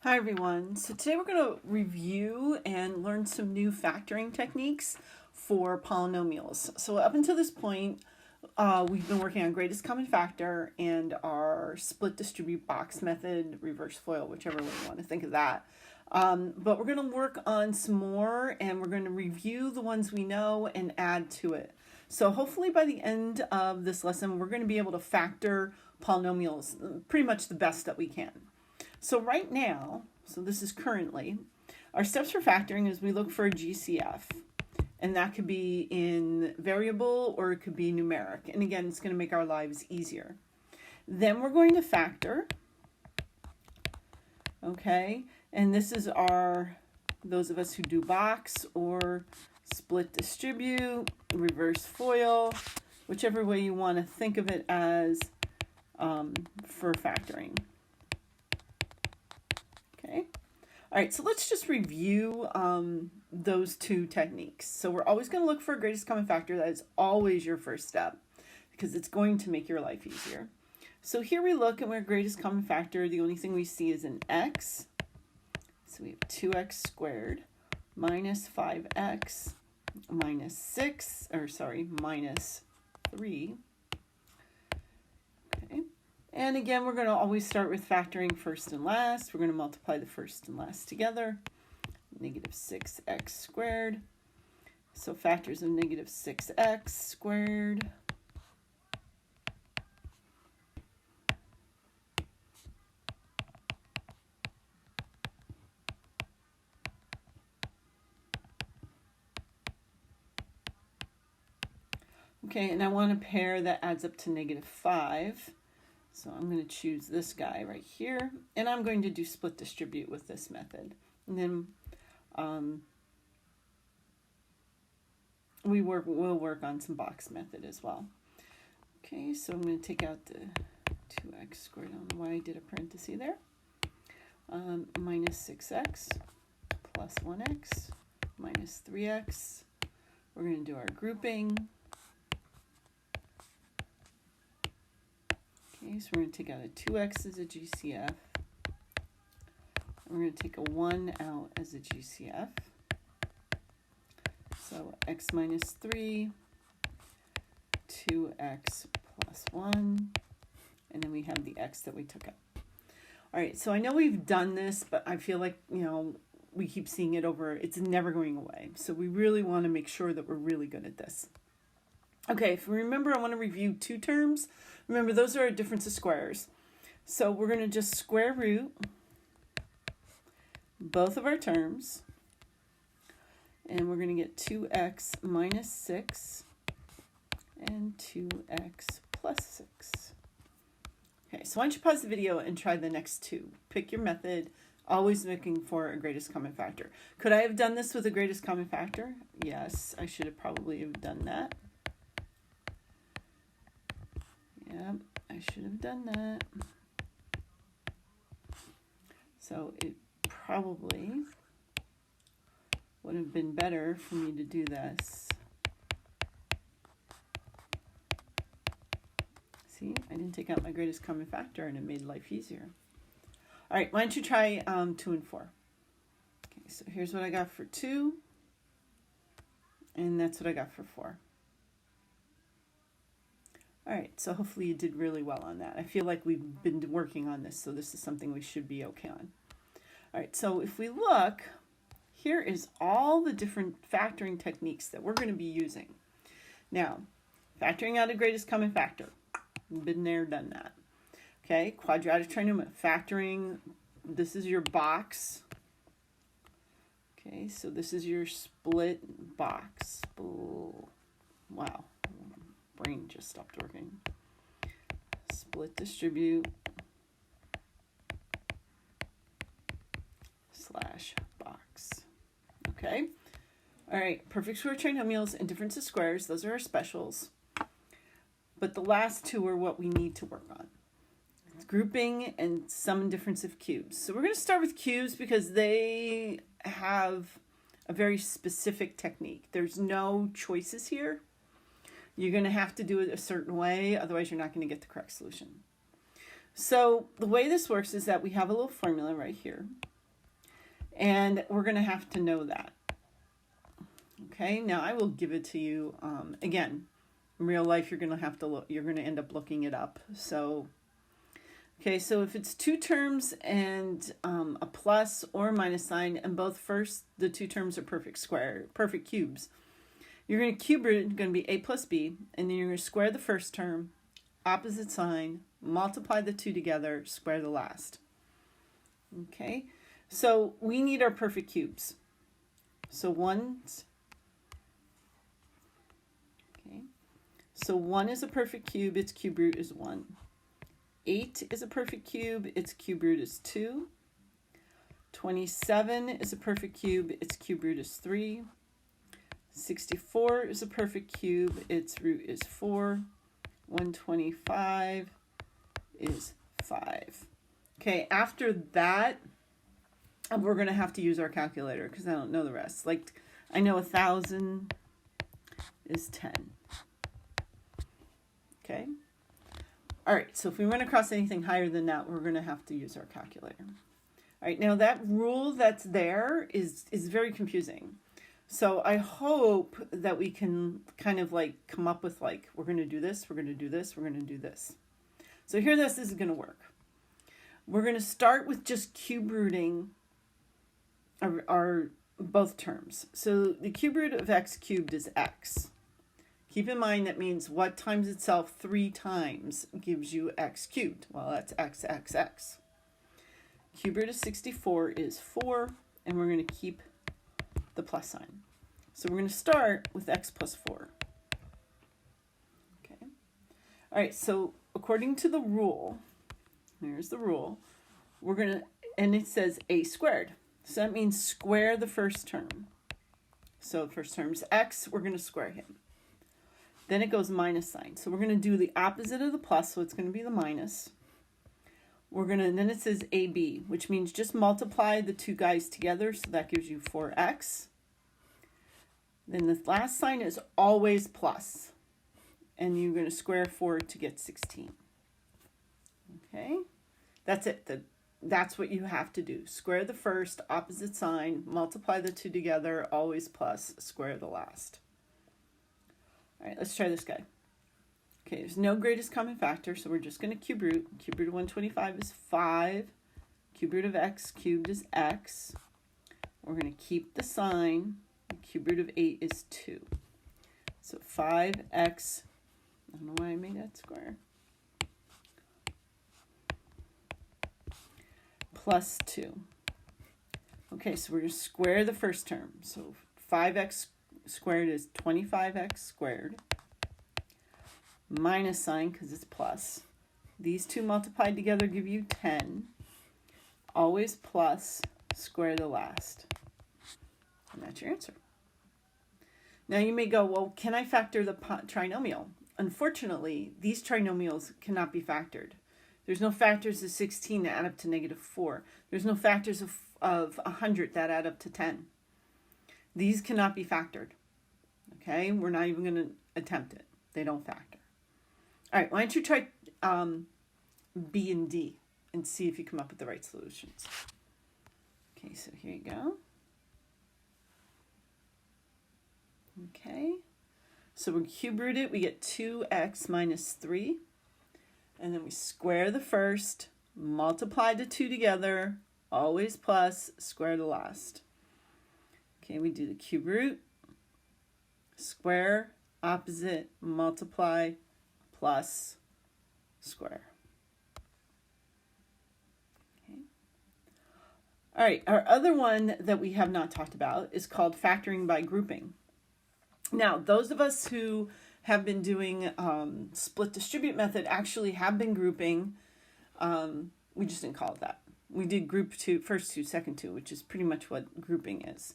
Hi everyone. So today we're going to review and learn some new factoring techniques for polynomials. So up until this point, we've been working on greatest common factor and our split distribute box method, reverse FOIL, whichever way you want to think of that. But we're going to work on some more and we're going to review the ones we know and add to it. So hopefully by the end of this lesson, we're going to be able to factor polynomials pretty much the best that we can. So right now, so this is currently, our steps for factoring is we look for a GCF. And that could be in variable or it could be numeric. And again, it's going to make our lives easier. Then we're going to factor. Okay, and this is those of us who do box or split distribute, reverse FOIL, whichever way you want to think of it as for factoring. Okay. All right, so let's just review those two techniques. So we're always going to look for a greatest common factor. That is always your first step because it's going to make your life easier. So here we look at our greatest common factor. The only thing we see is an x. So we have 2x squared minus 5x minus 3. Okay. And again, we're going to always start with factoring first and last. We're going to multiply the first and last together. Negative 6x squared. So factors of negative 6x squared. Okay, and I want a pair that adds up to negative 5. So I'm going to choose this guy right here, and I'm going to do split distribute with this method. And then we'll work on some box method as well. Okay, so I'm going to take out the 2x squared. I don't know why I did a parenthesis there. Minus 6x plus 1x minus 3x. We're going to do our grouping. Okay, so we're going to take out a 2x as a GCF. We're going to take a 1 out as a GCF. So x minus 3, 2x plus 1, and then we have the x that we took out. All right, so I know we've done this, but I feel like, we keep seeing it over. It's never going away. So we really want to make sure that we're really good at this. Okay, if you remember, I want to review two terms. Remember, those are a difference of squares. So we're going to just square root both of our terms. And we're going to get 2x minus 6 and 2x plus 6. Okay, so why don't you pause the video and try the next two. Pick your method, always looking for a greatest common factor. Could I have done this with a greatest common factor? Yes, I should have probably have done that. Yeah, I should have done that. So it probably would have been better for me to do this. See, I didn't take out my greatest common factor and it made life easier. All right, why don't you try 2 and 4? Okay, so here's what I got for 2. And that's what I got for 4. All right, so hopefully you did really well on that. I feel like we've been working on this, so this is something we should be okay on. All right, so if we look, here is all the different factoring techniques that we're going to be using. Now, factoring out a greatest common factor. Been there, done that. Okay, quadratic trinomial factoring. This is your box. Okay, so this is your split box. Oh, wow. Brain just stopped working. Split distribute slash box. Okay. All right. Perfect square trinomials and difference of squares. Those are our specials. But the last two are what we need to work on. It's grouping and sum and difference of cubes. So we're going to start with cubes because they have a very specific technique. There's no choices here. You're going to have to do it a certain way, otherwise you're not going to get the correct solution. So the way this works is that we have a little formula right here. And we're going to have to know that. Okay, now I will give it to you. Again, in real life, you're going to have to look, you're going to end up looking it up. So, okay, so if it's two terms and a plus or minus sign, and both the two terms are perfect cubes, you're going to cube root, it's going to be a plus b, and then you're going to square the first term, opposite sign, multiply the two together, square the last. Okay, so we need our perfect cubes. So one is a perfect cube, its cube root is 1. 8 is a perfect cube, its cube root is 2. 27 is a perfect cube, its cube root is 3. 64 is a perfect cube, its root is 4. 125 is 5. Okay, after that, we're going to have to use our calculator because I don't know the rest. Like, I know 1,000 is 10. Okay. All right, so if we run across anything higher than that, we're going to have to use our calculator. All right, now that rule that's there is very confusing. So I hope that we can kind of like come up with like, we're going to do this, we're going to do this, we're going to do this. So here this is going to work. We're going to start with just cube rooting our both terms. So the cube root of x cubed is x. Keep in mind that means what times itself 3 times gives you x cubed. Well, that's x, x, x. Cube root of 64 is 4, and we're going to keep the plus sign. So we're going to start with x plus 4. Okay. All right, so according to the rule, here's the rule, we're going to, and it says a squared. So that means square the first term. So the first term is x, we're going to square him. Then it goes minus sign. So we're going to do the opposite of the plus, so it's going to be the minus. Then it says AB, which means just multiply the two guys together, so that gives you 4x. Then the last sign is always plus, and you're going to square 4 to get 16. Okay, that's it. That's what you have to do. Square the first, opposite sign, multiply the two together, always plus, square the last. All right, let's try this guy. Okay, there's no greatest common factor, so we're just going to cube root. Cube root of 125 is 5. Cube root of x cubed is x. We're going to keep the sign. Cube root of 8 is 2. So 5x, I don't know why I made that square, plus 2. Okay, so we're going to square the first term. So 5x squared is 25x squared. Minus sign because it's plus. These two multiplied together give you 10. Always plus, square the last. And that's your answer. Now you may go, well, can I factor the trinomial? Unfortunately, these trinomials cannot be factored. There's no factors of 16 that add up to -4. There's no factors of 100 that add up to 10. These cannot be factored. Okay, we're not even going to attempt it. They don't factor. All right, why don't you try B and D and see if you come up with the right solutions. Okay, so here you go. Okay, so we cube root it, we get 2x minus 3. And then we square the first, multiply the two together, always plus, square the last. Okay, we do the cube root, square, opposite, multiply, plus, square. Okay. All right, our other one that we have not talked about is called factoring by grouping. Now, those of us who have been doing split distribute method actually have been grouping. We just didn't call it that. We did group 2, first 2, second 2, which is pretty much what grouping is.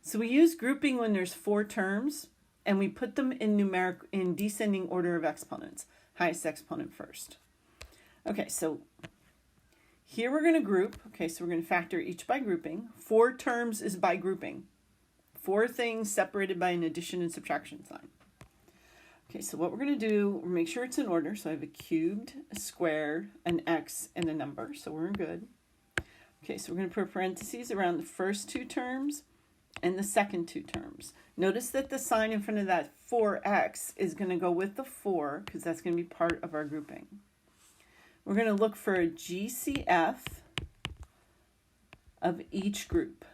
So we use grouping when there's 4 terms, and we put them in descending order of exponents. Highest exponent first. Okay, so here we're going to group. Okay, so we're going to factor each by grouping. 4 terms is by grouping. 4 things separated by an addition and subtraction sign. Okay, so what we're going to do, make sure it's in order. So I have a cubed, a squared, an x, and a number. So we're good. Okay, so we're going to put parentheses around the first two terms and the second two terms. Notice that the sign in front of that 4x is going to go with the 4 because that's going to be part of our grouping. We're going to look for a GCF of each group.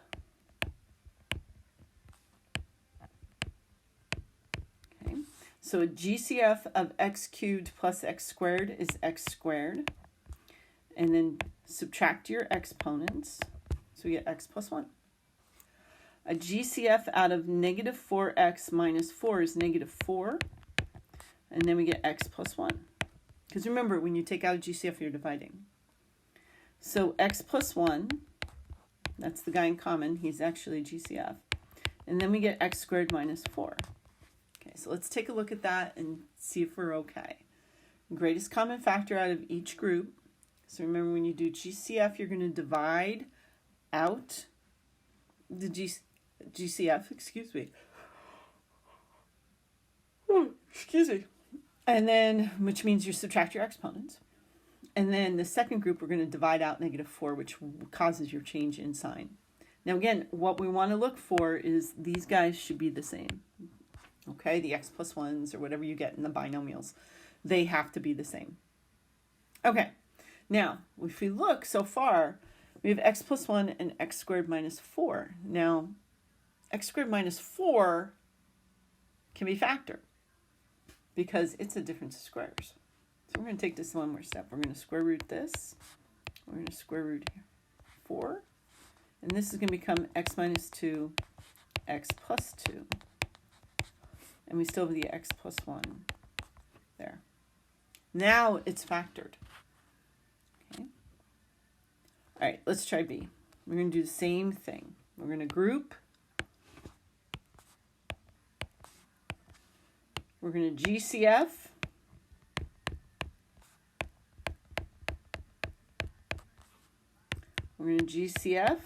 Okay, so a GCF of x cubed plus x squared is x squared. And then subtract your exponents. So we get x plus 1. A GCF out of negative 4x minus 4 is negative 4. And then we get x plus 1. Because remember, when you take out a GCF, you're dividing. So x plus 1, that's the guy in common. He's actually a GCF. And then we get x squared minus 4. Okay, so let's take a look at that and see if we're okay. Greatest common factor out of each group. So remember, when you do GCF, you're going to divide out the GCF, excuse me. Excuse me. And then, which means you subtract your exponents. And then the second group, we're going to divide out negative 4, which causes your change in sign. Now again, what we want to look for is these guys should be the same. Okay, the x plus 1s or whatever you get in the binomials. They have to be the same. Okay. Now, if we look so far, we have x plus 1 and x squared minus 4. Now, x squared minus 4 can be factored because it's a difference of squares. So we're going to take this one more step. We're going to square root this. We're going to square root 4. And this is going to become x minus 2, x plus 2. And we still have the x plus 1 there. Now it's factored. All right, let's try B. We're going to do the same thing. We're going to group. We're going to GCF. We're going to GCF.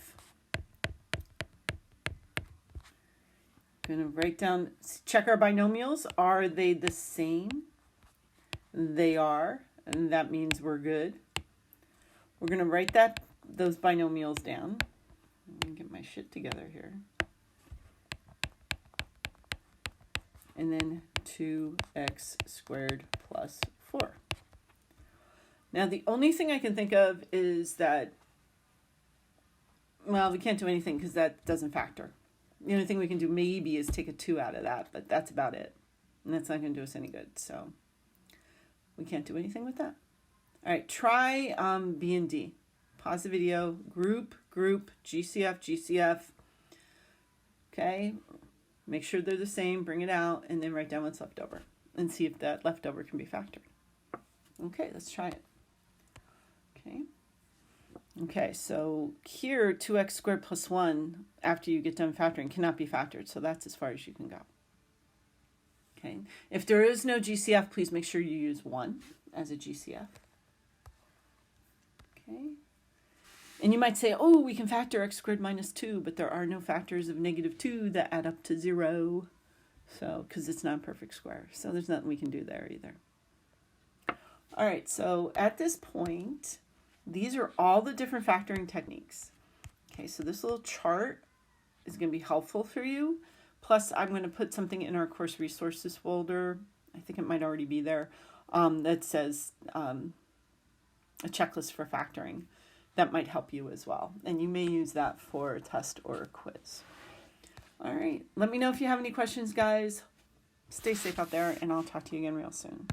Going to write down, check our binomials. Are they the same? They are, and that means we're good. We're going to write those binomials down. Let me get my shit together here. And then 2x squared plus 4. Now the only thing I can think of is that, well, we can't do anything because that doesn't factor. The only thing we can do maybe is take a 2 out of that, but that's about it. And that's not going to do us any good, so we can't do anything with that. All right, try B and D. Pause the video, group, GCF, GCF. Okay, make sure they're the same, bring it out, and then write down what's left over. And see if that leftover can be factored. Okay, let's try it. Okay, so here 2x squared plus 1, after you get done factoring, cannot be factored. So that's as far as you can go. Okay, if there is no GCF, please make sure you use 1 as a GCF. Okay. And you might say, oh, we can factor x squared minus 2, but there are no factors of negative 2 that add up to 0. So, because it's not a perfect square. So there's nothing we can do there either. All right, so at this point, these are all the different factoring techniques. Okay, so this little chart is going to be helpful for you. Plus, I'm going to put something in our course resources folder. I think it might already be there. That says a checklist for factoring. That might help you as well. And you may use that for a test or a quiz. All right. Let me know if you have any questions, guys. Stay safe out there, and I'll talk to you again real soon.